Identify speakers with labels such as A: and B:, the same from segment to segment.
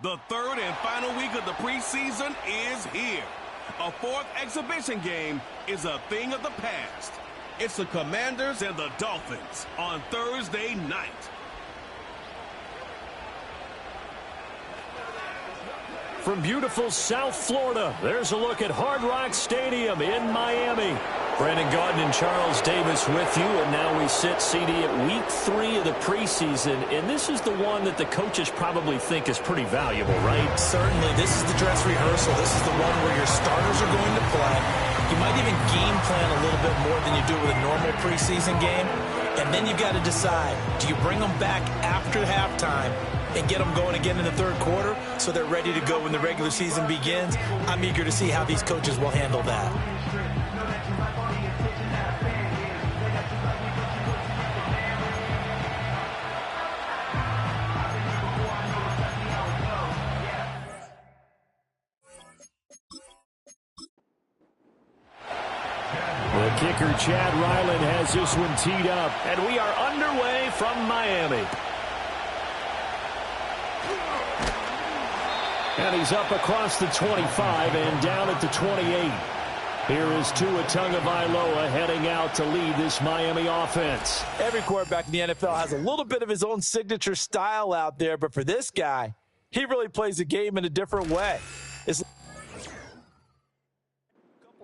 A: The third and final week of the preseason is here. A fourth exhibition game is a thing of the past. It's the Commanders and the Dolphins on Thursday night.
B: From beautiful South Florida, there's a look at Hard Rock Stadium in Miami. Brandon Gaudin and Charles Davis with you, and now we sit CD at week 3 of the preseason, and this is the one that the coaches probably think is pretty valuable, right?
C: Certainly. This is the dress rehearsal. This is the one where your starters are going to play. You might even game plan a little bit more than you do with a normal preseason game, and then you've got to decide, do you bring them back after halftime and get them going again in the third quarter so they're ready to go when the regular season begins? I'm eager to see how these coaches will handle that.
B: The kicker, Chad Ryland, has this one teed up, and we are underway from Miami. And he's up across the 25 and down at the 28. Here is Tua Tagovailoa heading out to lead this Miami offense.
C: Every quarterback in the NFL has a little bit of his own signature style out there, but for this guy, he really plays the game in a different way. It's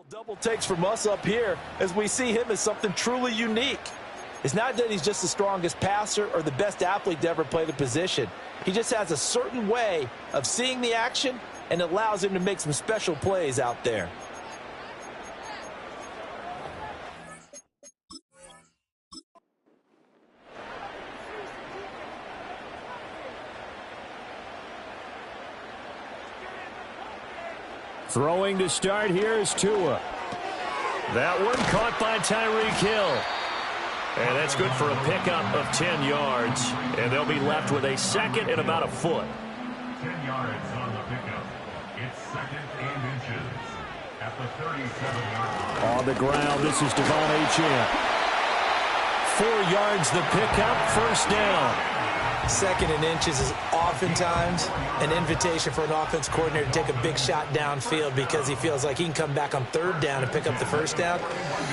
C: double takes from us up here as we see him as something truly unique. It's not that he's just the strongest passer or the best athlete to ever play the position. He just has a certain way of seeing the action, and it allows him to make some special plays out there.
B: Throwing to start here is Tua. That one caught by Tyreek Hill. And that's good for a pickup of 10 yards. And they'll be left with a second and about a foot.
D: 10 yards on the pickup. It's second and inches at the 37-yard line.
B: On the ground, this is Devon Achane. 4 yards the pickup, first down.
C: Second and inches is oftentimes an invitation for an offense coordinator to take a big shot downfield because he feels like he can come back on third down and pick up the first down.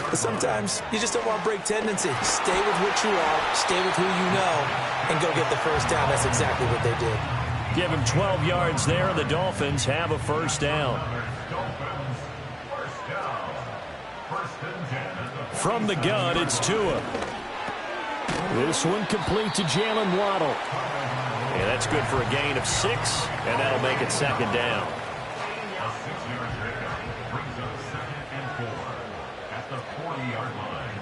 C: But sometimes you just don't want to break tendency. Stay with what you are, stay with who you know, and go get the first down. That's exactly what they did.
B: Give him 12 yards there, and the Dolphins have a first down. From the gun, it's Tua. This one complete to Jalen Waddle. And that's good for a gain of 6, and that'll make it second down.
D: A 6-yard pickup brings up second and 4 at the 40-yard line.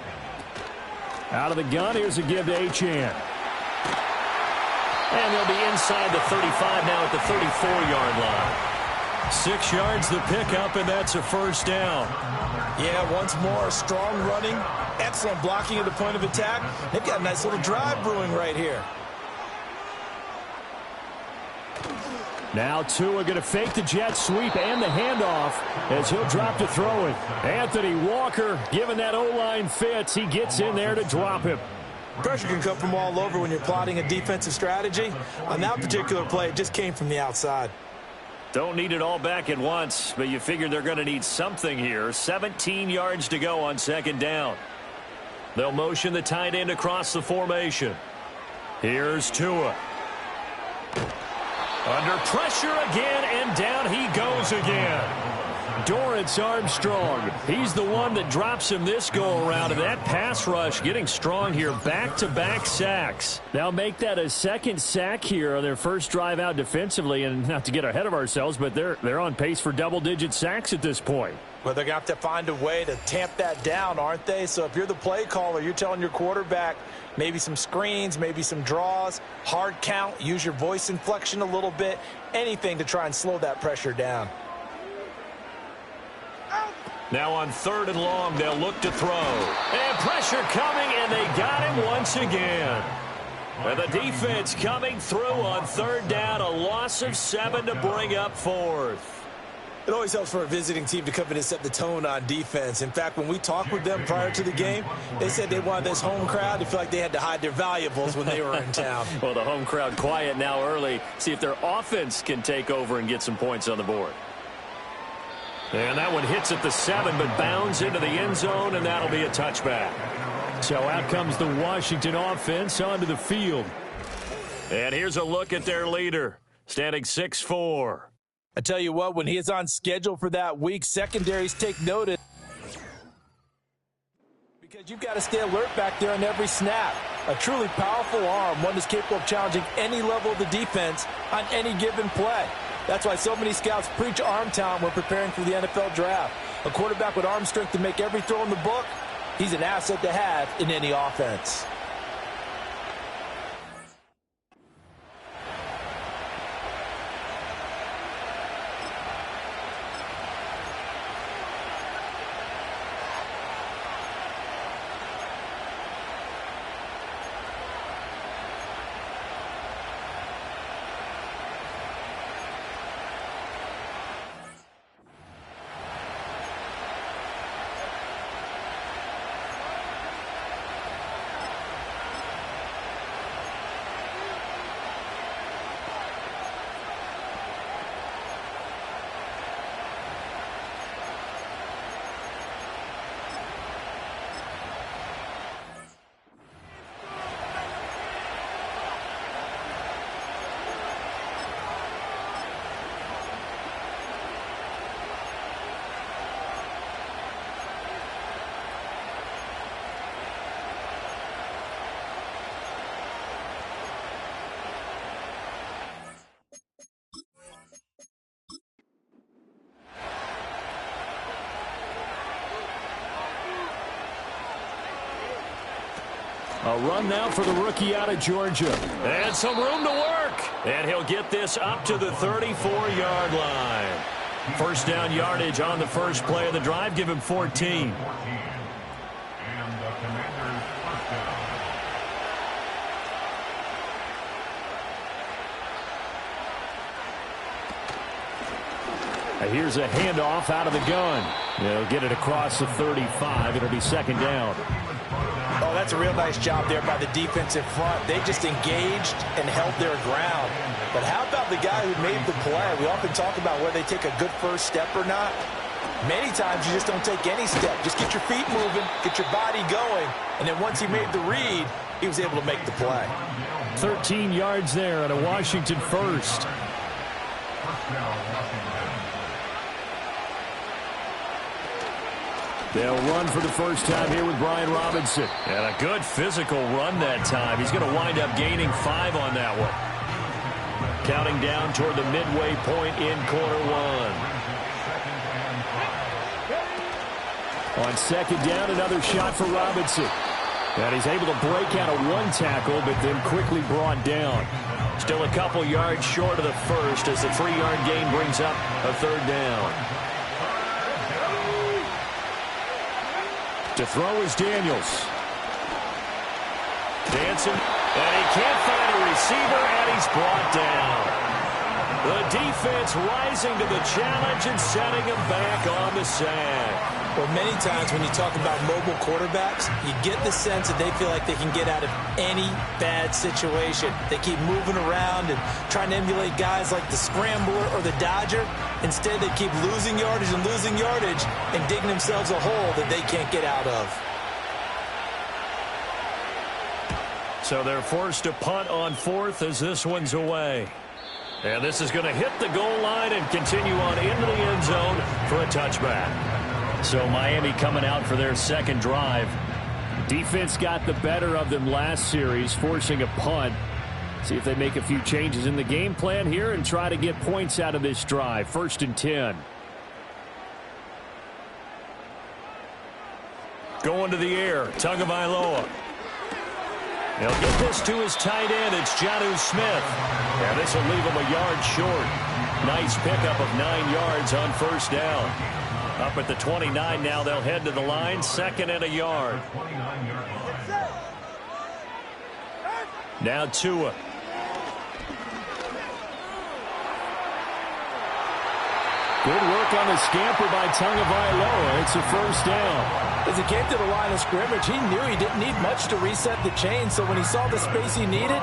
B: Out of the gun, here's a give to Achane. And they'll be inside the 35 now at the 34-yard line. 6 yards the pickup, and that's a first down.
C: Yeah, once more, strong running, excellent blocking at the point of attack. They've got a nice little drive brewing right here.
B: Now Tua going to fake the jet sweep and the handoff as he'll drop to throw it. Anthony Walker, given that O-line fits, he gets in there to drop him.
C: Pressure can come from all over when you're plotting a defensive strategy. On that particular play, it just came from the outside.
B: Don't need it all back at once, but you figure they're going to need something here. 17 yards to go on second down. They'll motion the tight end across the formation. Here's Tua. Under pressure again, and down he goes again. Dorrance Armstrong, he's the one that drops him this go-around. And that pass rush getting strong here, back-to-back sacks. Now make that a second sack here on their first drive out defensively, and not to get ahead of ourselves, but they're on pace for double-digit sacks at this point.
C: Well, they're going to have to find a way to tamp that down, aren't they? So if you're the play caller, you're telling your quarterback maybe some screens, maybe some draws, hard count, use your voice inflection a little bit, anything to try and slow that pressure down.
B: Now on third and long, they'll look to throw. And pressure coming, and they got him once again. And the defense coming through on third down, a loss of 7 to bring up fourth.
C: It always helps for a visiting team to come in and set the tone on defense. In fact, when we talked with them prior to the game, they said they wanted this home crowd to feel like they had to hide their valuables when they were in town.
B: Well, the home crowd quiet now early. See if their offense can take over and get some points on the board. And that one hits at the 7, but bounds into the end zone, and that'll be a touchback. So out comes the Washington offense onto the field. And here's a look at their leader, standing 6'4".
C: I tell you what, when he is on schedule for that week, secondaries take notice. Because you've got to stay alert back there on every snap. A truly powerful arm, one that's capable of challenging any level of the defense on any given play. That's why so many scouts preach arm talent when preparing for the NFL draft. A quarterback with arm strength to make every throw in the book, he's an asset to have in any offense.
B: A run now for the rookie out of Georgia. And some room to work. And he'll get this up to the 34-yard line. First down yardage on the first play of the drive. Give him 14.
D: And the Commanders' first down.
B: Here's a handoff out of the gun. They'll get it across the 35. It'll be second down.
C: Oh, that's a real nice job there by the defensive front. They just engaged and held their ground. But how about the guy who made the play? We often talk about whether they take a good first step or not. Many times you just don't take any step. Just get your feet moving, get your body going, and then once he made the read, he was able to make the play.
B: 13 yards there on a Washington first. They'll run for the first time here with Brian Robinson. And a good physical run that time. He's going to wind up gaining 5 on that one. Counting down toward the midway point in quarter one. On second down, another shot for Robinson. And he's able to break out of one tackle, but then quickly brought down. Still a couple yards short of the first as the 3-yard gain brings up a third down. To throw is Daniels. Dancing, and he can't find a receiver, and he's brought down. The defense rising to the challenge and setting him back on the sack.
C: Well, many times when you talk about mobile quarterbacks, you get the sense that they feel like they can get out of any bad situation. They keep moving around and trying to emulate guys like the Scrambler or the Dodger. Instead, they keep losing yardage and digging themselves a hole that they can't get out of.
B: So they're forced to punt on fourth as this one's away. And this is going to hit the goal line and continue on into the end zone for a touchback. So Miami coming out for their second drive. Defense got the better of them last series, forcing a punt. See if they make a few changes in the game plan here and try to get points out of this drive. 1st and 10. Going to the air, Tagovailoa. He'll get this to his tight end. It's Jonnu Smith. And this will leave him a yard short. Nice pickup of 9 yards on first down. Up at the 29 now, they'll head to the line. 2nd and a yard. Now Tua. Good work on the scamper by Tagovailoa. It's a first down.
C: As he came to the line of scrimmage, he knew he didn't need much to reset the chain, so when he saw the space he needed,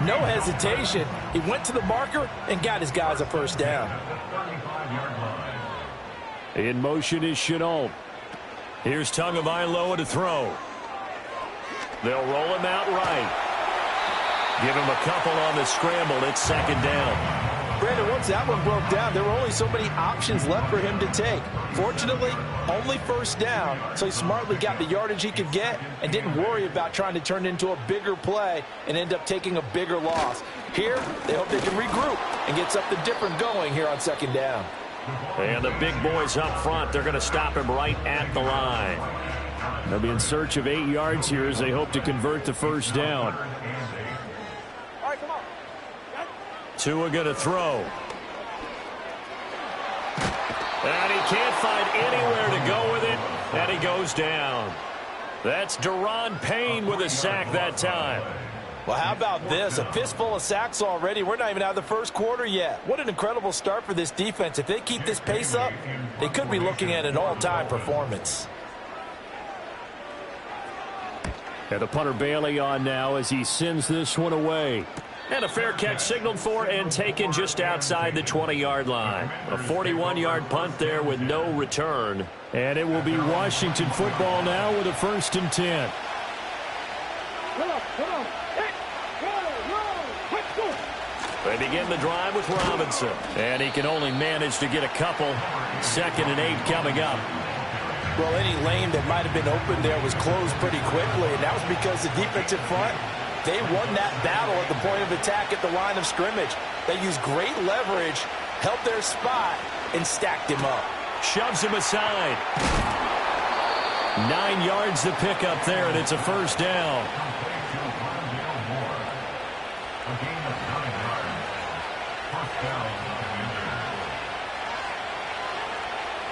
C: no hesitation. He went to the marker and got his guys a first down.
B: In motion is Shenault. Here's Tagovailoa to throw. They'll roll him out right. Give him a couple on the scramble. It's second down.
C: Brandon, once that one broke down, there were only so many options left for him to take. Fortunately, only first down, so he smartly got the yardage he could get and didn't worry about trying to turn it into a bigger play and end up taking a bigger loss. Here, they hope they can regroup and get something different going here on second down.
B: And the big boys up front, they're going to stop him right at the line. They'll be in search of 8 yards here as they hope to convert the first down. Tua going to throw. And he can't find anywhere to go with it, and he goes down. That's Daron Payne with a sack that time.
C: Well, how about this? A fistful of sacks already. We're not even out of the first quarter yet. What an incredible start for this defense. If they keep this pace up, they could be looking at an all-time performance.
B: And the punter Bailey on now as he sends this one away. And a fair catch signaled for and taken just outside the 20-yard line. A 41-yard punt there with no return. And it will be Washington football now with a 1st and 10. They begin the drive with Robinson. And he can only manage to get a couple. 2nd and 8 coming up.
C: Well, any lane that might have been open there was closed pretty quickly, and that was because the defensive front, they won that battle at the point of attack at the line of scrimmage. They used great leverage, held their spot, and stacked him up.
B: Shoves him aside. 9 yards to pick up there, and it's a first down.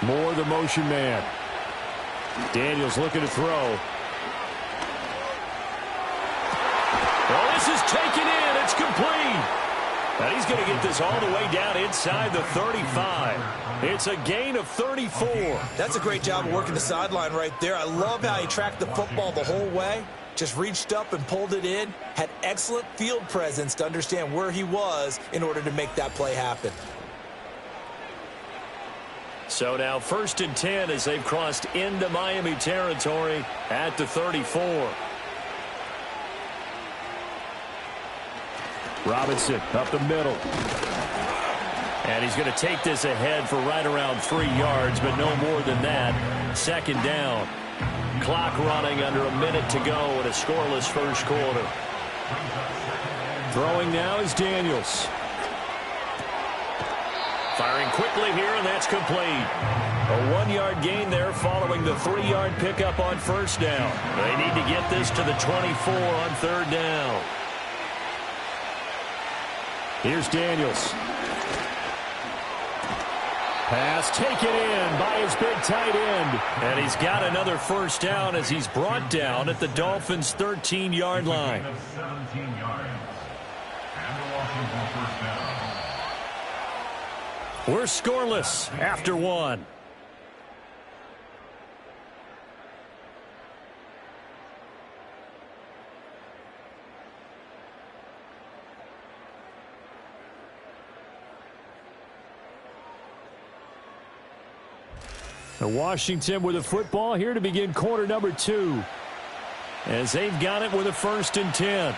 B: Moore, the motion man. Daniels looking to throw. Well, this is taken in. It's complete. And he's going to get this all the way down inside the 35. It's a gain of 34.
C: That's a great job of working the sideline right there. I love how he tracked the football the whole way. Just reached up and pulled it in. Had excellent field presence to understand where he was in order to make that play happen.
B: So now 1st and 10 as they've crossed into Miami territory at the 34. Robinson up the middle. And he's going to take this ahead for right around 3 yards, but no more than that. 2nd down. Clock running under a minute to go in a scoreless first quarter. Throwing now is Daniels. Firing quickly here, and that's complete. A 1-yard gain there following the 3-yard pickup on first down. They need to get this to the 24 on 3rd down. Here's Daniels. Pass taken in by his big tight end. And he's got another first down as he's brought down at the Dolphins' 13-yard line.
D: 17 yards. And the Washington first down.
B: We're scoreless after 1. Washington with the football here to begin quarter number 2. As they've got it with a 1st and 10.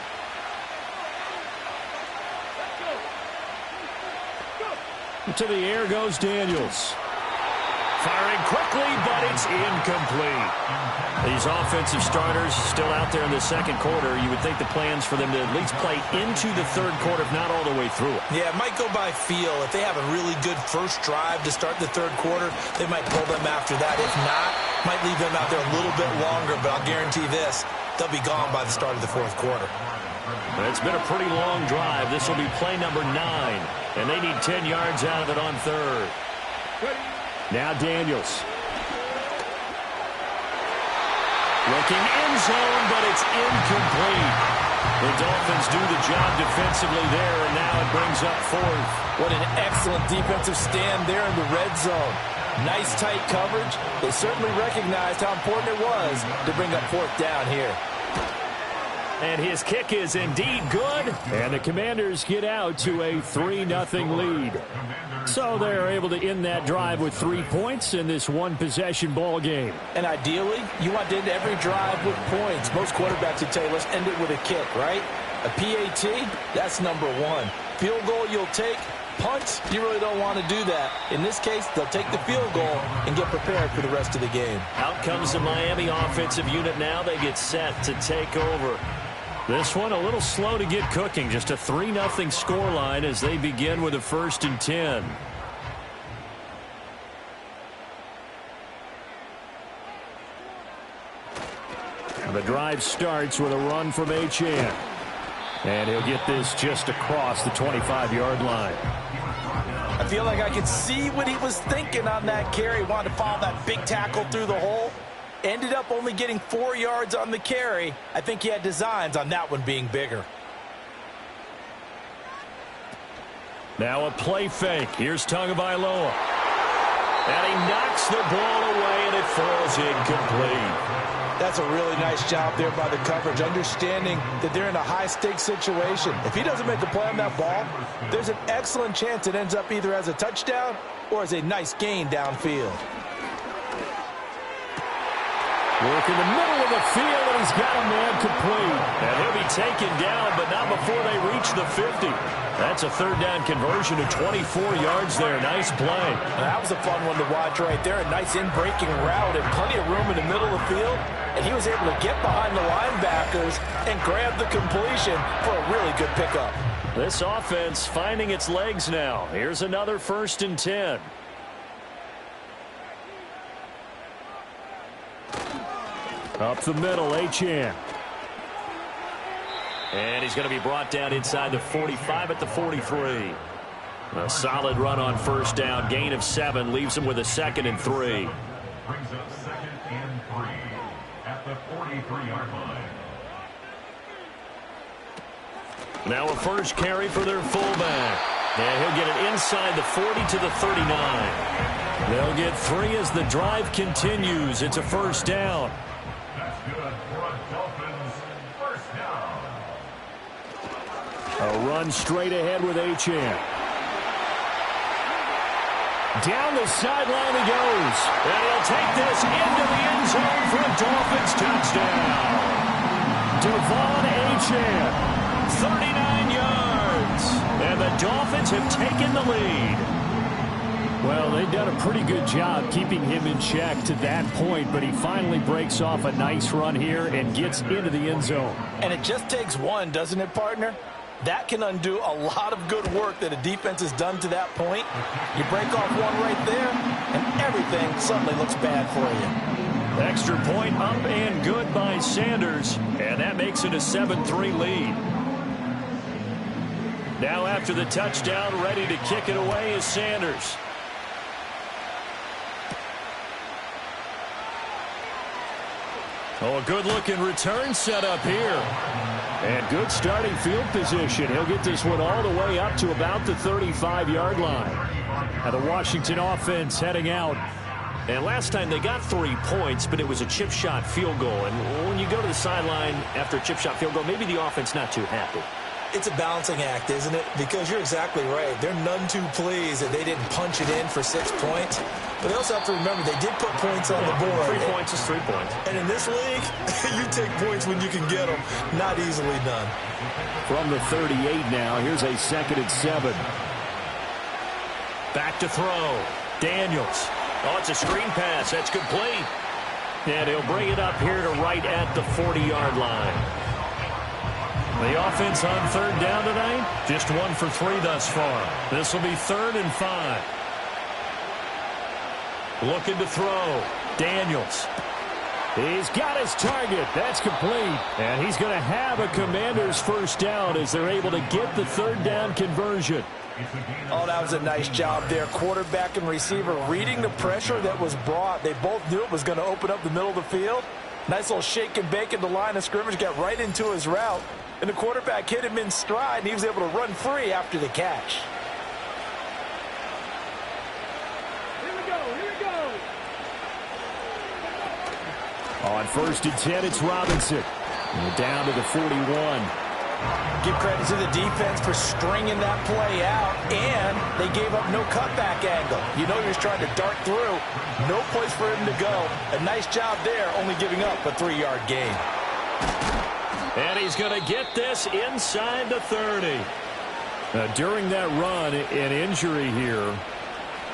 B: To the air goes Daniels. Firing quickly, but it's incomplete. These offensive starters still out there in the second quarter. You would think the plans for them to at least play into the third quarter, if not all the way through it.
C: Yeah, it might go by feel. If they have a really good first drive to start the third quarter, they might pull them after that. If not, might leave them out there a little bit longer, but I'll guarantee this, they'll be gone by the start of the fourth quarter.
B: It's been a pretty long drive. This will be play number 9, and they need 10 yards out of it on 3rd. Now Daniels. Looking end zone, but it's incomplete. The Dolphins do the job defensively there, and now it brings up fourth.
C: What an excellent defensive stand there in the red zone. Nice tight coverage. They certainly recognized how important it was to bring up fourth down here.
B: And his kick is indeed good, and the Commanders get out to a 3-0 lead. So they're able to end that drive with 3 points in this one-possession ball game.
C: And ideally, you want to end every drive with points. Most quarterbacks would tell you, let's end it with a kick, right? A PAT, that's number one. Field goal you'll take. Punts, you really don't want to do that. In this case, they'll take the field goal and get prepared for the rest of the game.
B: Out comes the Miami offensive unit now. They get set to take over. This one a little slow to get cooking. Just a 3-0 scoreline as they begin with a 1st and 10. The drive starts with a run from Achane. And he'll get this just across the 25-yard line.
C: I feel like I could see what he was thinking on that carry. Wanted to follow that big tackle through the hole. Ended up only getting 4 yards on the carry. I think he had designs on that one being bigger.
B: Now a play fake. Here's Tagovailoa. And he knocks the ball away, and it falls incomplete.
C: That's a really nice job there by the coverage, understanding that they're in a high-stakes situation. If he doesn't make a play on that ball, there's an excellent chance it ends up either as a touchdown or as a nice gain downfield.
B: Work in the middle of the field, and he's got a man complete. And he'll be taken down, but not before they reach the 50. That's a 3rd down conversion of 24 yards there. Nice play.
C: That was a fun one to watch right there. A nice in-breaking route and plenty of room in the middle of the field. And he was able to get behind the linebackers and grab the completion for a really good pickup.
B: This offense finding its legs now. Here's another 1st and 10. Up the middle, Achane. And he's going to be brought down inside the 45 at the 43. A solid run on 1st down. Gain of 7 leaves him with a 2nd and 3.
D: Brings up 2nd and 3 at the 43-yard line.
B: Now a first carry for their fullback. And he'll get it inside the 40 to the 39. They'll get 3 as the drive continues. It's a 1st down.
D: That's good for a Dolphins 1st down.
B: A run straight ahead with Achane. Down the sideline he goes. And he'll take this into the end zone for a Dolphins touchdown. Devon Achane, 39 yards. And the Dolphins have taken the lead. Well, they've done a pretty good job keeping him in check to that point, but he finally breaks off a nice run here and gets into the end zone.
C: And it just takes one, doesn't it, partner? That can undo a lot of good work that a defense has done to that point. You break off one right there, and everything suddenly looks bad for you.
B: Extra point up and good by Sanders, and that makes it a 7-3 lead. Now after the touchdown, ready to kick it away is Sanders. Oh, a good-looking return set up here. And good starting field position. He'll get this one all the way up to about the 35-yard line. Now the Washington offense heading out. And last time they got 3 points, but it was a chip shot field goal. And when you go to the sideline after a chip shot field goal, maybe the offense not too happy.
C: It's a balancing act, isn't it? Because you're exactly right. They're none too pleased that they didn't punch it in for 6 points. But they also have to remember they did put points on the board.
B: 3 points is 3 points.
C: And in this league, you take points when you can get them. Not easily done.
B: From the 38 now, here's a 2nd and 7. Back to throw. Daniels. Oh, it's a screen pass. That's complete. And he'll bring it up here to right at the 40-yard line. The offense on 3rd down tonight, just 1 for 3 thus far. This will be 3rd and 5. Looking to throw. Daniels. He's got his target. That's complete. And he's going to have a Commander's 1st down as they're able to get the 3rd down conversion.
C: Oh, that was a nice job there. Quarterback and receiver reading the pressure that was brought. They both knew it was going to open up the middle of the field. Nice little shake and bake at the line of scrimmage. Got right into his route. And the quarterback hit him in stride, and he was able to run free after the catch.
E: Here we go.
B: On 1st and 10, it's Robinson. And down to the 41.
C: Give credit to the defense for stringing that play out, and they gave up no cutback angle. You know he was trying to dart through. No place for him to go. A nice job there, only giving up a 3-yard gain.
B: And he's going to get this inside the 30. During that run, an injury here.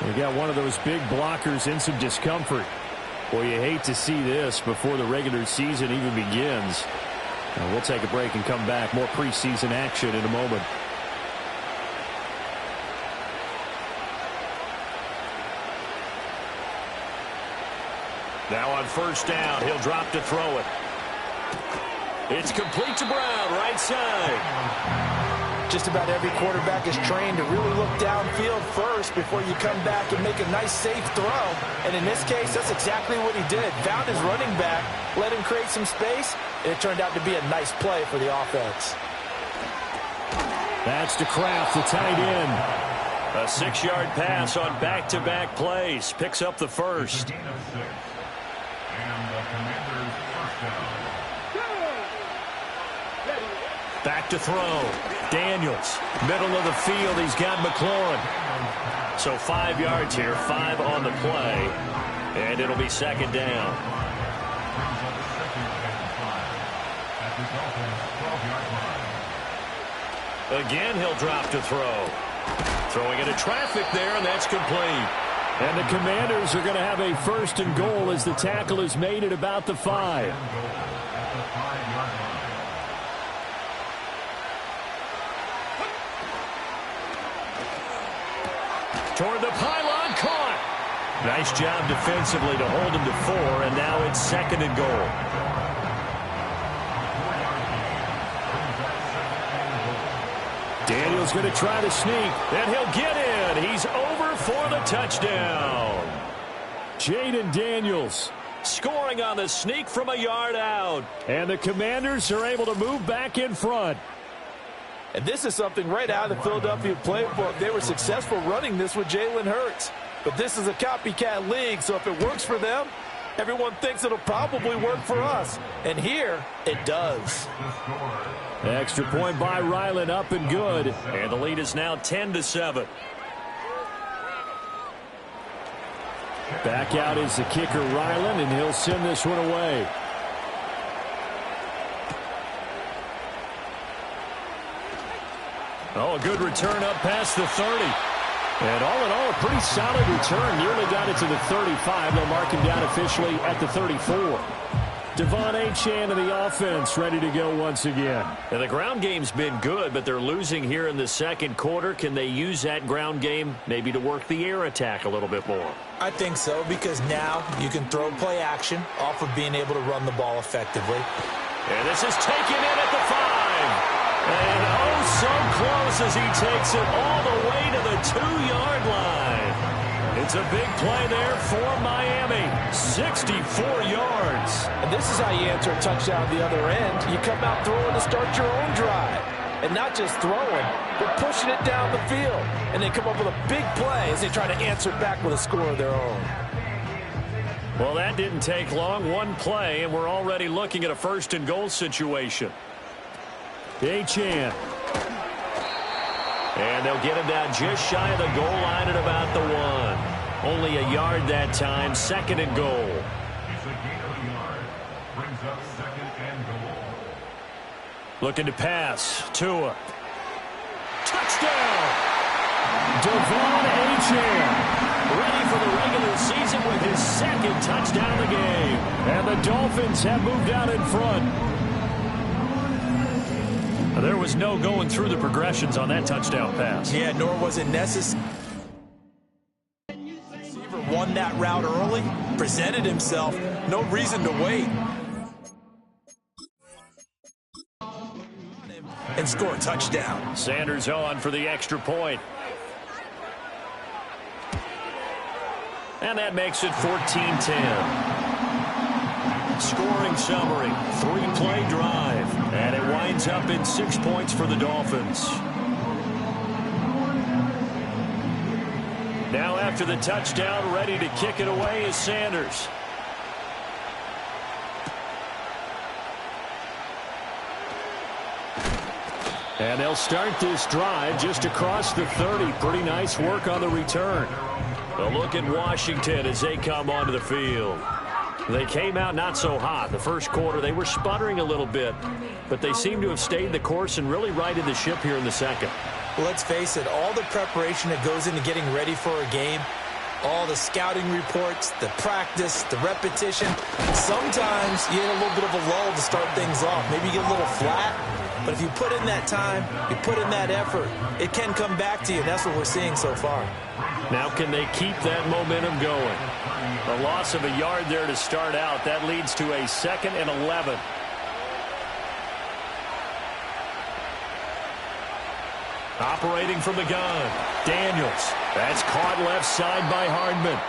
B: We got one of those big blockers in some discomfort. Well, you hate to see this before the regular season even begins. We'll take a break and come back. More preseason action in a moment. Now on 1st down, he'll drop to throw it. It's complete to Brown, right side.
C: Just about every quarterback is trained to really look downfield first before you come back and make a nice, safe throw. And in this case, that's exactly what he did. Found his running back, let him create some space, and it turned out to be a nice play for the offense.
B: That's to Kraft, the tight end. A 6-yard pass on back-to-back plays. Picks up the first.
D: Gain of 6. And the Commanders' first down.
B: Back to throw. Daniels, middle of the field. He's got McLaurin. So 5 yards here, 5 on the play. And it'll be 2nd down. Again, he'll drop to throw. Throwing into traffic there, and that's complete. And the Commanders are going to have a 1st and goal as the tackle is made at about the 5. Toward the pylon, caught. Nice job defensively to hold him to 4, and now it's 2nd and goal. Daniels going to try to sneak, and he'll get in. He's over for the touchdown. Jaden Daniels scoring on the sneak from a yard out. And the Commanders are able to move back in front.
C: And this is something right out of the Philadelphia playbook. They were successful running this with Jalen Hurts. But this is a copycat league, so if it works for them, everyone thinks it'll probably work for us. And here, it does.
B: Extra point by Ryland, up and good. And the lead is now 10-7. Back out is the kicker, Ryland, and he'll send this one away. Oh, a good return up past the 30. And all in all, a pretty solid return. Nearly got it to the 35. They'll mark him down officially at the 34. Devon Achane of the offense ready to go once again. And the ground game's been good, but they're losing here in the 2nd quarter. Can they use that ground game maybe to work the air attack a little bit more?
C: I think so, because now you can throw play action off of being able to run the ball effectively.
B: And this is taken in at the 5. And oh, so close as he takes it all the way to the 2-yard line. It's a big play there for Miami. 64 yards.
C: And this is how you answer a touchdown the other end. You come out throwing to start your own drive. And not just throwing, but pushing it down the field. And they come up with a big play as they try to answer back with a score of their own.
B: Well, that didn't take long. One play, and we're already looking at a 1st and goal situation. Achane. And they'll get him down just shy of the goal line at about the 1. Only a yard that time. 2nd and goal.
D: It's a gain of a yard. Brings up 2nd and goal.
B: Looking to pass. Tua. Touchdown! Devon Achane. Ready for the regular season with his 2nd touchdown of the game. And the Dolphins have moved out in front. There was no going through the progressions on that touchdown pass.
C: Yeah, nor was it necessary. Receiver won that route early, presented himself, no reason to wait. And score a touchdown.
B: Sanders on for the extra point. And that makes it 14-10. Scoring summary, 3-play drive, and it winds up in 6 points for the Dolphins. Now after the touchdown, ready to kick it away is Sanders. And they'll start this drive just across the 30. Pretty nice work on the return. A look at Washington as they come onto the field. They came out not so hot. The first quarter, they were sputtering a little bit, but they seem to have stayed the course and really righted the ship here in the second.
C: Well, let's face it, all the preparation that goes into getting ready for a game, all the scouting reports, the practice, the repetition, sometimes you get a little bit of a lull to start things off. Maybe you get a little flat, but if you put in that time, you put in that effort, it can come back to you, and that's what we're seeing so far.
B: Now can they keep that momentum going? A loss of a yard there to start out. That leads to a 2nd and 11. Operating from the gun, Daniels. That's caught left side by Hardman.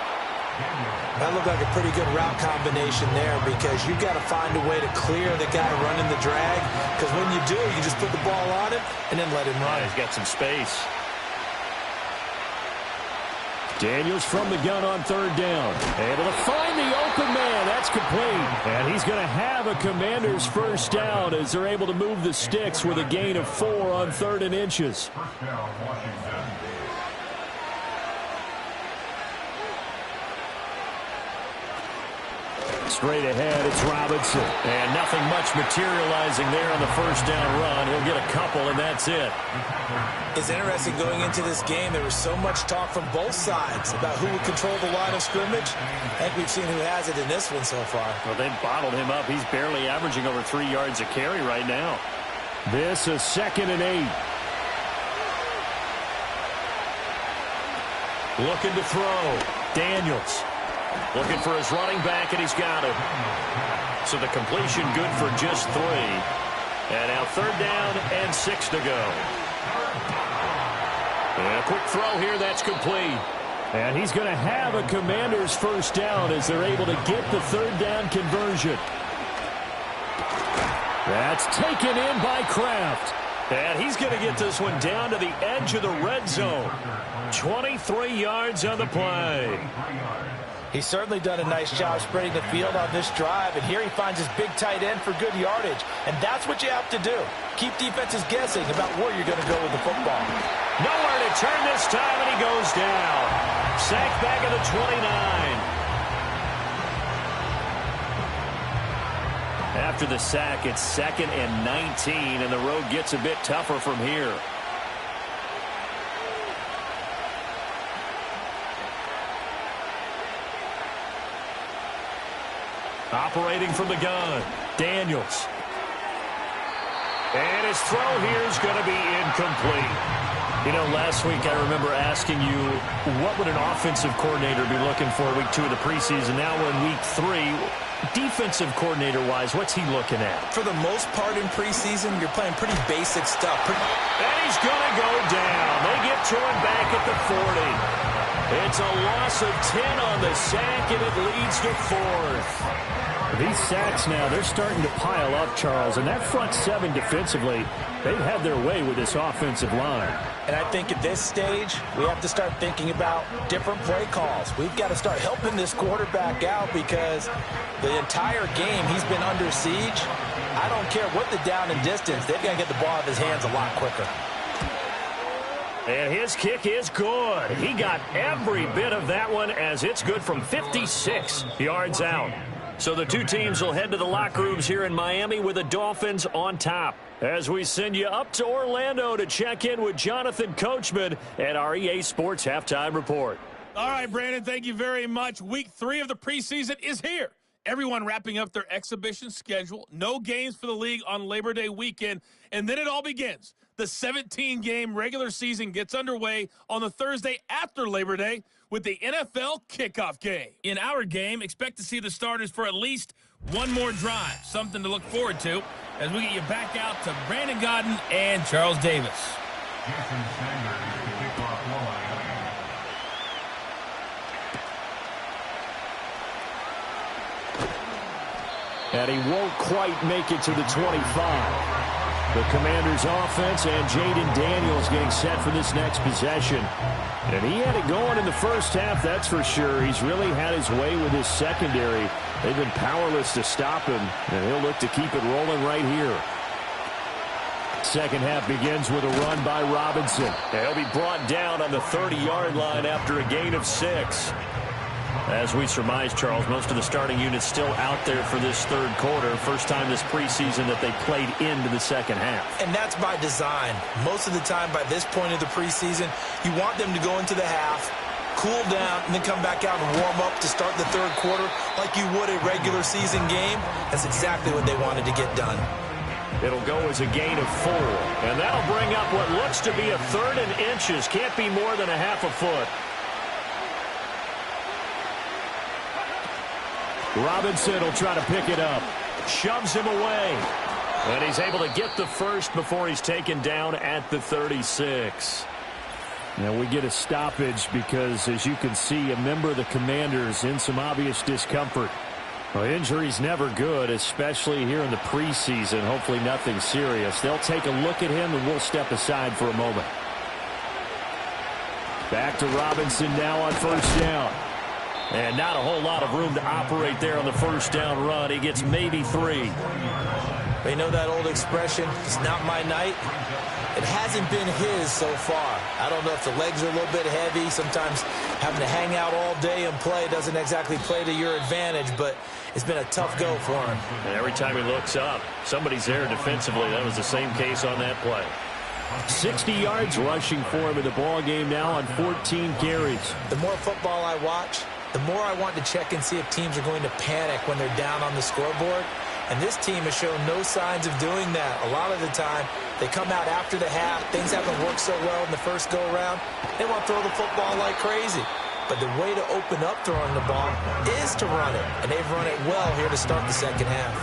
C: That looked like a pretty good route combination there because you've got to find a way to clear the guy running the drag, because when you do, you just put the ball on him and then let him run.
B: He's got some space. Daniels from the gun on 3rd down. Able to find the open man. That's complete. And he's going to have a Commanders first down as they're able to move the sticks with a gain of 4 on 3rd and inches.
D: First down, Washington.
B: Straight ahead, it's Robinson. And nothing much materializing there on the first down run. He'll get a couple, and that's it.
C: It's interesting going into this game. There was so much talk from both sides about who would control the line of scrimmage. I think we've seen who has it in this one so far.
B: Well, they've bottled him up. He's barely averaging over 3 yards a carry right now. This is 2nd and 8. Looking to throw. Daniels. Looking for his running back, and he's got it. So the completion good for just 3. And now 3rd down and 6 to go. And a quick throw here, that's complete. And he's going to have a Commanders first down as they're able to get the 3rd down conversion. That's taken in by Kraft. And he's going to get this one down to the edge of the red zone. 23 yards on the play.
C: He's certainly done a nice job spreading the field on this drive, and here he finds his big tight end for good yardage. And that's what you have to do. Keep defenses guessing about where you're going to go with the football.
B: Nowhere to turn this time, and he goes down. Sacked back at the 29. After the sack, it's 2nd and 19, and the road gets a bit tougher from here. Operating from the gun, Daniels. And his throw here is going to be incomplete. You know, last week I remember asking you, what would an offensive coordinator be looking for week 2 of the preseason? Now we're in week 3. Defensive coordinator-wise, what's he looking at?
C: For the most part in preseason, you're playing pretty basic stuff.
B: And he's going to go down. They get to him back at the 40. It's a loss of 10 on the sack, and it leads to 4th. These sacks now, they're starting to pile up, Charles. And that front 7 defensively, they've had their way with this offensive line.
C: And I think at this stage, we have to start thinking about different play calls. We've got to start helping this quarterback out because the entire game he's been under siege. I don't care what the down and distance, they've got to get the ball out of his hands a lot quicker.
B: And his kick is good. He got every bit of that one as it's good from 56 yards out. So the two teams will head to the locker rooms here in Miami with the Dolphins on top. As we send you up to Orlando to check in with Jonathan Coachman at our EA Sports Halftime Report.
F: All right, Brandon, thank you very much. Week 3 of the preseason is here. Everyone wrapping up their exhibition schedule. No games for the league on Labor Day weekend. And then it all begins. The 17-game regular season gets underway on the Thursday after Labor Day with the NFL kickoff game. In our game, expect to see the starters for at least one more drive. Something to look forward to as we get you back out to Brandon Godden and Charles Davis.
D: Jason Sanders, the kickoff line.
B: And he won't quite make it to the 25. The Commanders' offense and Jaden Daniels getting set for this next possession. And he had it going in the first half, that's for sure. He's really had his way with his secondary. They've been powerless to stop him, and he'll look to keep it rolling right here. Second half begins with a run by Robinson. He'll be brought down on the 30-yard line after a gain of 6. As we surmise, Charles, most of the starting units still out there for this third quarter. First time this preseason that they played into the second half.
C: And that's by design. Most of the time by this point of the preseason, you want them to go into the half, cool down, and then come back out and warm up to start the third quarter like you would a regular season game. That's exactly what they wanted to get done.
B: It'll go as a gain of 4. And that'll bring up what looks to be a 3rd and inches. Can't be more than a half a foot. Robinson will try to pick it up. Shoves him away. And he's able to get the first before he's taken down at the 36. Now we get a stoppage because, as you can see, a member of the Commanders in some obvious discomfort. Well, injury's never good, especially here in the preseason. Hopefully nothing serious. They'll take a look at him, and we'll step aside for a moment. Back to Robinson now on first down. And not a whole lot of room to operate there on the first down run. He gets maybe 3.
C: They know that old expression, it's not my night. It hasn't been his so far. I don't know if the legs are a little bit heavy. Sometimes having to hang out all day and play doesn't exactly play to your advantage, but it's been a tough go for him.
B: And every time he looks up, somebody's there defensively. That was the same case on that play. 60 yards rushing for him in the ball game now on 14 carries.
C: The more football I watch, the more I want to check and see if teams are going to panic when they're down on the scoreboard. And this team has shown no signs of doing that. A lot of the time, they come out after the half. Things haven't worked so well in the first go-around. They want to throw the football like crazy. But the way to open up throwing the ball is to run it. And they've run it well here to start the second half.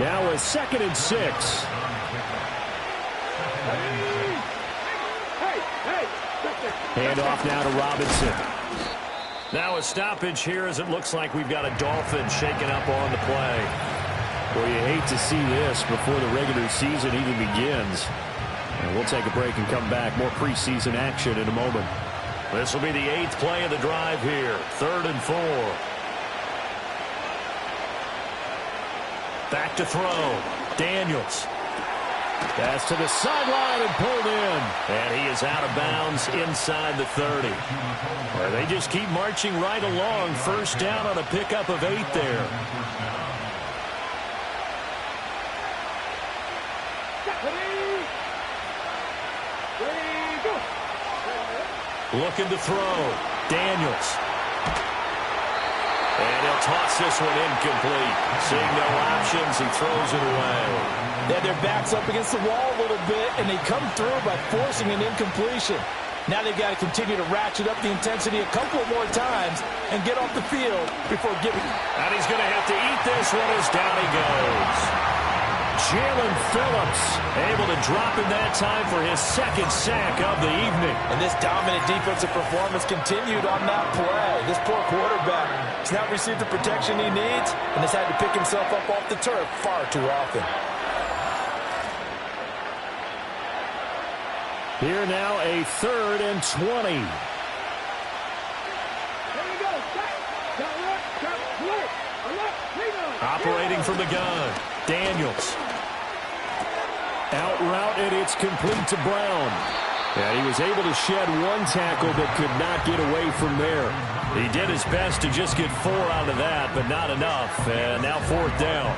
B: Now a 2nd and 6. Handoff now to Robinson. Now a stoppage here as it looks like we've got a Dolphin shaking up on the play. Well, you hate to see this before the regular season even begins. And we'll take a break and come back. More preseason action in a moment. This will be the 8th play of the drive here. 3rd and 4. Back to throw. Daniels. Pass to the sideline and pulled in. And he is out of bounds inside the 30. Well, they just keep marching right along. First down on a pickup of 8 there. Looking to throw. Daniels. And he'll toss this one incomplete. Seeing no options, he throws it away.
C: They had their backs up against the wall a little bit, and they come through by forcing an incompletion. Now they've got to continue to ratchet up the intensity a couple more times and get off the field before giving.
B: And he's going to have to eat this one as down he goes. Jalen Phillips able to drop in that time for his 2nd sack of the evening.
C: And this dominant defensive performance continued on that play. This poor quarterback has not received the protection he needs and has had to pick himself up off the turf far too often.
B: Here now a 3rd and 20. Operating from the gun. Daniels. Out route, and it's complete to Brown. Yeah, he was able to shed one tackle but could not get away from there. He did his best to just get 4 out of that, but not enough. And now 4th down.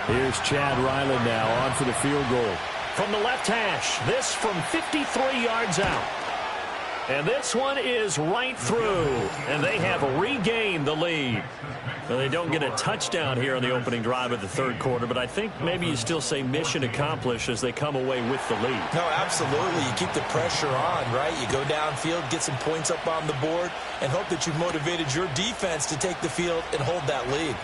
B: Here's Chad Ryland now on for the field goal. From the left hash, this from 53 yards out. And this one is right through. And they have regained the lead. Well, they don't get a touchdown here on the opening drive of the third quarter, but I think maybe you still say mission accomplished as they come away with the lead.
C: No, absolutely. You keep the pressure on, right? You go downfield, get some points up on the board, and hope that you've motivated your defense to take the field and hold that lead.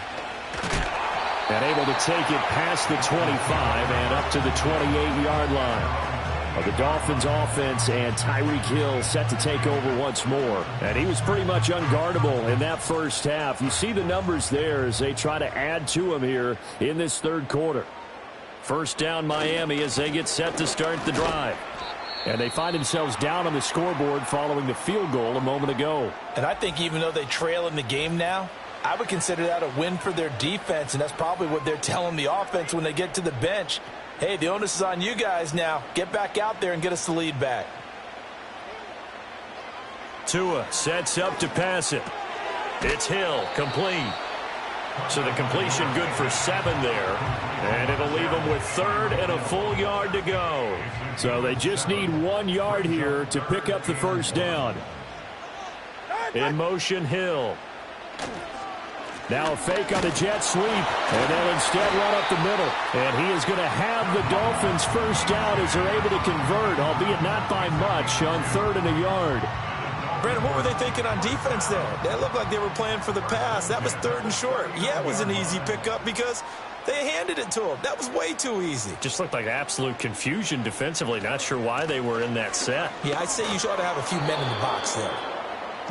B: And able to take it past the 25 and up to the 28-yard line. The Dolphins offense, and Tyreek Hill set to take over once more. And he was pretty much unguardable in that first half. You see the numbers there as they try to add to him here in this third quarter. First down Miami as they get set to start the drive. And they find themselves down on the scoreboard following the field goal a moment ago.
C: And I think even though they trail in the game now, I would consider that a win for their defense, and that's probably what they're telling the offense when they get to the bench. Hey, the onus is on you guys now. Get back out there and get us the lead back.
B: Tua sets up to pass it. It's Hill, complete. So the completion good for 7 there. And it'll leave them with 3rd and a full yard to go. So they just need 1 yard here to pick up the first down. In motion, Hill. Now a fake on the jet sweep, and they'll instead run up the middle. And he is going to have the Dolphins first down as they're able to convert, albeit not by much, on 3rd and a yard.
C: Brandon, what were they thinking on defense there? They looked like they were playing for the pass. That was 3rd and short. Yeah, it was an easy pickup because they handed it to him. That was way too easy.
B: Just looked like absolute confusion defensively. Not sure why they were in that set.
C: Yeah, I'd say you ought to have a few men in the box there.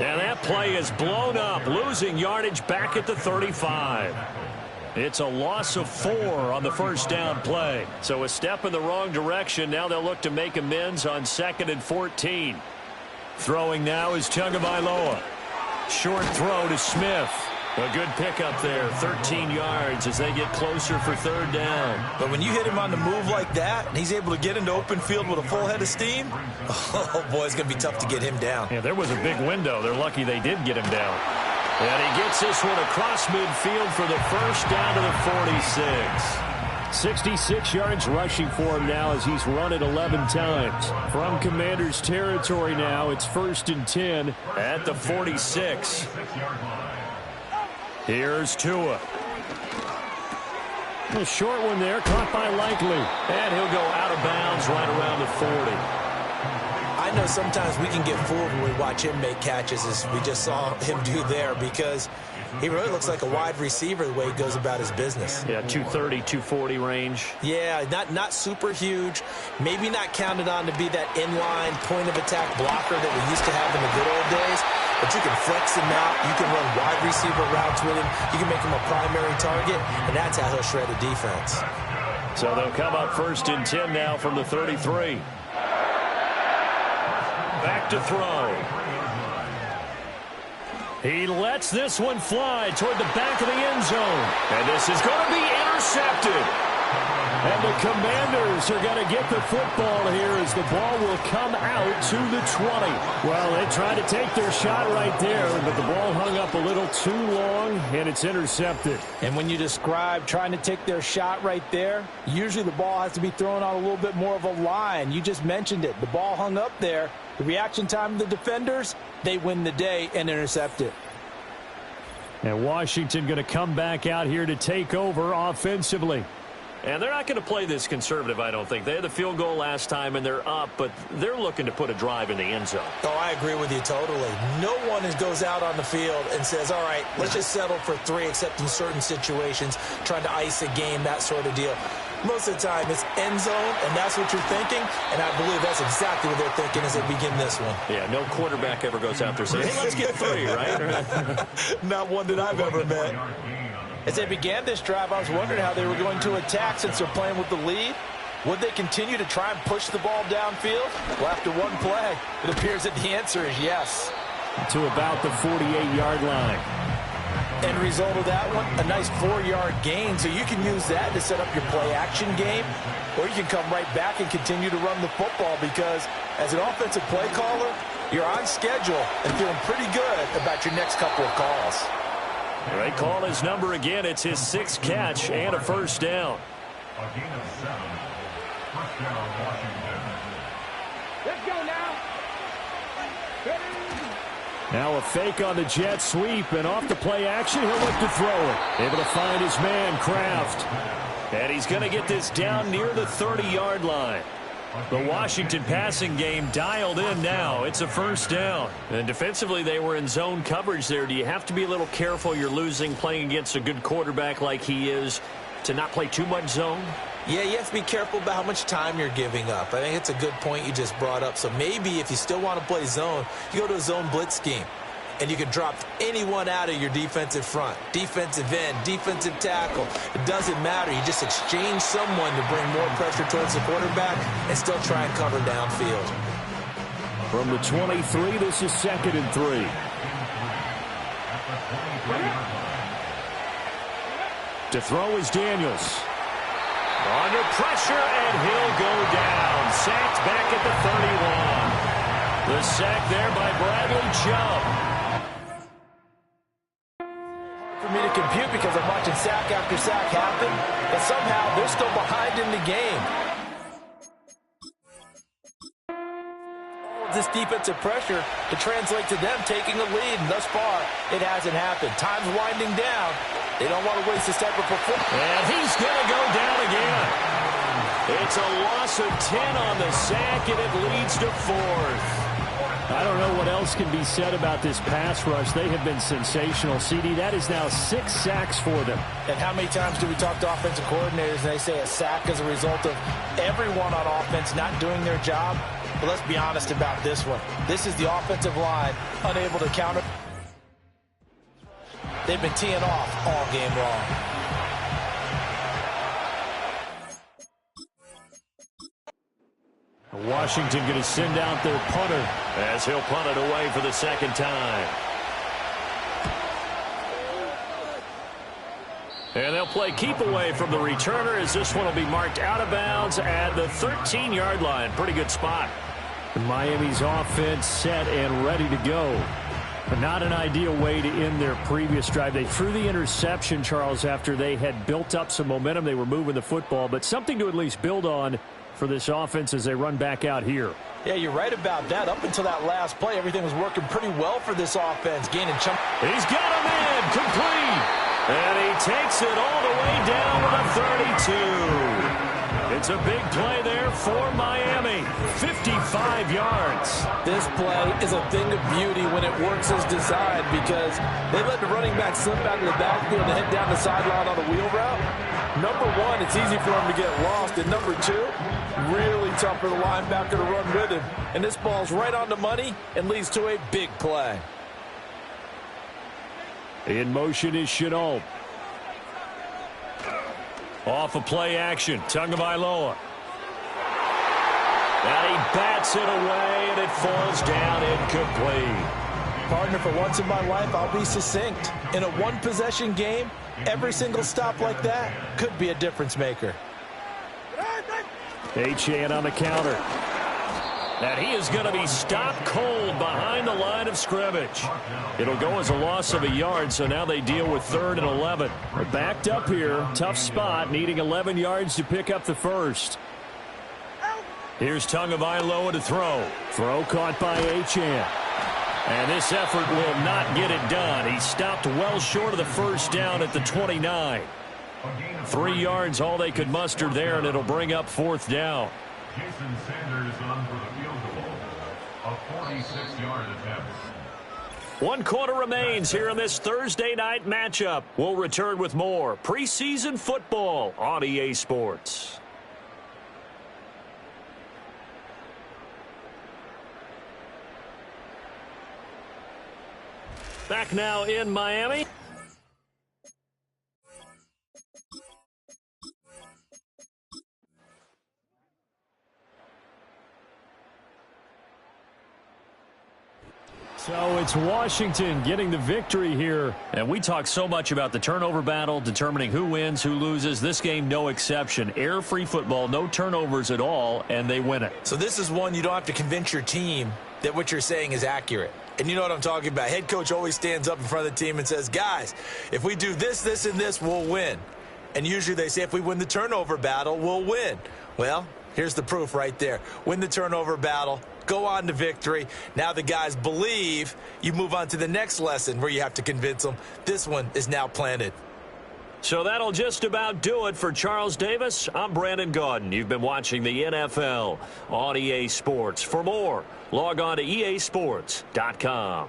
B: And that play is blown up, losing yardage back at the 35. It's a loss of 4 on the first down play. So a step in the wrong direction. Now they'll look to make amends on 2nd and 14. Throwing now is Tagovailoa. Short throw to Smith. A good pickup there, 13 yards as they get closer for 3rd down.
C: But when you hit him on the move like that, and he's able to get into open field with a full head of steam, oh, boy, it's going to be tough to get him down.
B: Yeah, there was a big window. They're lucky they did get him down. And he gets this one across midfield for the first down to the 46. 66 yards rushing for him now as he's run it 11 times. From Commanders territory now, it's 1st and 10 at the 46. Here's Tua. A short one there, caught by Likely. And he'll go out of bounds right around the 40.
C: I know sometimes we can get fooled when we watch him make catches, as we just saw him do there, because he really looks like a wide receiver the way he goes about his business.
B: Yeah, 230, 240 range.
C: Yeah, not super huge. Maybe not counted on to be that inline point-of-attack blocker that we used to have in the good old days. But you can flex him out. You can run wide receiver routes with him. You can make him a primary target, and that's how he'll shred a defense.
B: So they'll come up 1st and 10 now from the 33. Back to throw. He lets this one fly toward the back of the end zone. And this is going to be intercepted. And the Commanders are going to get the football here as the ball will come out to the 20. Well, they tried to take their shot right there, but the ball hung up a little too long, and it's intercepted.
C: And when you describe trying to take their shot right there, usually the ball has to be thrown on a little bit more of a line. You just mentioned it. The ball hung up there. The reaction time of the defenders, they win the day and intercept it.
B: And Washington going to come back out here to take over offensively. And they're not going to play this conservative, I don't think. They had the field goal last time, and they're up, but they're looking to put a drive in the end zone.
C: Oh, I agree with you totally. No one goes out on the field and says, all right, let's just settle for 3, except in certain situations, trying to ice a game, that sort of deal. Most of the time, it's end zone, and that's what you're thinking, and I believe that's exactly what they're thinking as they begin this one.
B: Yeah, no quarterback ever goes out there saying, hey, let's get 3, right?
C: Not one that I've ever met. As they began this drive, I was wondering how they were going to attack since they're playing with the lead. Would they continue to try and push the ball downfield? Well, after one play, it appears that the answer is yes.
B: To about the 48-yard line.
C: End result of that one, a nice 4-yard gain. So you can use that to set up your play-action game, or you can come right back and continue to run the football because as an offensive play caller, you're on schedule and feeling pretty good about your next couple of calls.
B: They call his number again. It's his 6th catch and a first down.
D: A gain of 7. First down, Washington.
E: Let's go now.
B: Now a fake on the jet sweep, and off the play action, he'll look to throw it. Able to find his man, Kraft. And he's going to get this down near the 30-yard line. The Washington passing game dialed in now. It's a first down. And defensively, they were in zone coverage there. Do you have to be a little careful? You're losing playing against a good quarterback like he is to not play too much zone?
C: Yeah, you have to be careful about how much time you're giving up. I think it's a good point you just brought up. So maybe if you still want to play zone, you go to a zone blitz scheme. And you can drop anyone out of your defensive front. Defensive end, defensive tackle. It doesn't matter. You just exchange someone to bring more pressure towards the quarterback and still try and cover downfield.
B: From the 23, this is 2nd and 3. To throw is Daniels. Under pressure, and he'll go down. Sacked back at the 31. The sack there by Bradley Chubb.
C: For me to compute because I'm watching sack after sack happen, but somehow they're still behind in the game. All of this defensive pressure to translate to them taking a lead, and thus far, it hasn't happened. Time's winding down. They don't want to waste this type of performance.
B: And he's going to go down again. It's a loss of 10 on the sack, and it leads to 4th. I don't know what else can be said about this pass rush. They have been sensational. CD, that is now 6 sacks for them.
C: And how many times do we talk to offensive coordinators and they say a sack is a result of everyone on offense not doing their job? But let's be honest about this one. This is the offensive line unable to counter. They've been teeing off all game long.
B: Washington going to send out their punter as he'll punt it away for the 2nd time. And they'll play keep away from the returner as this one will be marked out of bounds at the 13-yard line. Pretty good spot. Miami's offense set and ready to go. But not an ideal way to end their previous drive. They threw the interception, Charles, after they had built up some momentum. They were moving the football, but something to at least build on for this offense as they run back out here.
C: Yeah, you're right about that. Up until that last play, everything was working pretty well for this offense. Gaining chunk.
B: He's got him in, complete. And he takes it all the way down to the 32. It's a big play there for Miami. 55 yards.
C: This play is a thing of beauty when it works as designed because they let the running back slip out of the backfield and head down the sideline on a wheel route. Number one, it's easy for him to get lost. And number two, really tough for the linebacker to run with him. And this ball's right on the money and leads to a big play.
B: In motion is Chenault. Off of play action, Tagovailoa. And he bats it away, and it falls down incomplete.
C: Partner, for once in my life, I'll be succinct. In a one-possession game, every single stop like that could be a difference maker.
B: Achane on the counter. And he is going to be stopped cold behind the line of scrimmage. It'll go as a loss of a yard, so now they deal with 3rd and 11. They're backed up here. Tough spot, needing 11 yards to pick up the first. Here's Tagovailoa to throw. Throw caught by Achane. And this effort will not get it done. He stopped well short of the first down at the 29. 3 yards all they could muster there, and it'll bring up 4th down.
D: Jason Sanders on for the field goal. A 46-yard attempt.
B: 1 quarter remains here in this Thursday night matchup. We'll return with more preseason football on EA Sports. Back now in Miami. So it's Washington getting the victory here. And we talk so much about the turnover battle, determining who wins, who loses. This game, no exception. Air-free football, no turnovers at all, and they win it.
C: So this is one you don't have to convince your team that what you're saying is accurate. And you know what I'm talking about. Head coach always stands up in front of the team and says, guys, if we do this, this, and this, we'll win. And usually they say if we win the turnover battle, we'll win. Well, here's the proof right there. Win the turnover battle, go on to victory. Now the guys believe. You move on to the next lesson where you have to convince them. This one is now planted.
B: So that'll just about do it for Charles Davis. I'm Brandon Gaudin. You've been watching the NFL on EA Sports. For more, log on to easports.com.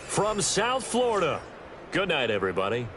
B: From South Florida, good night, everybody.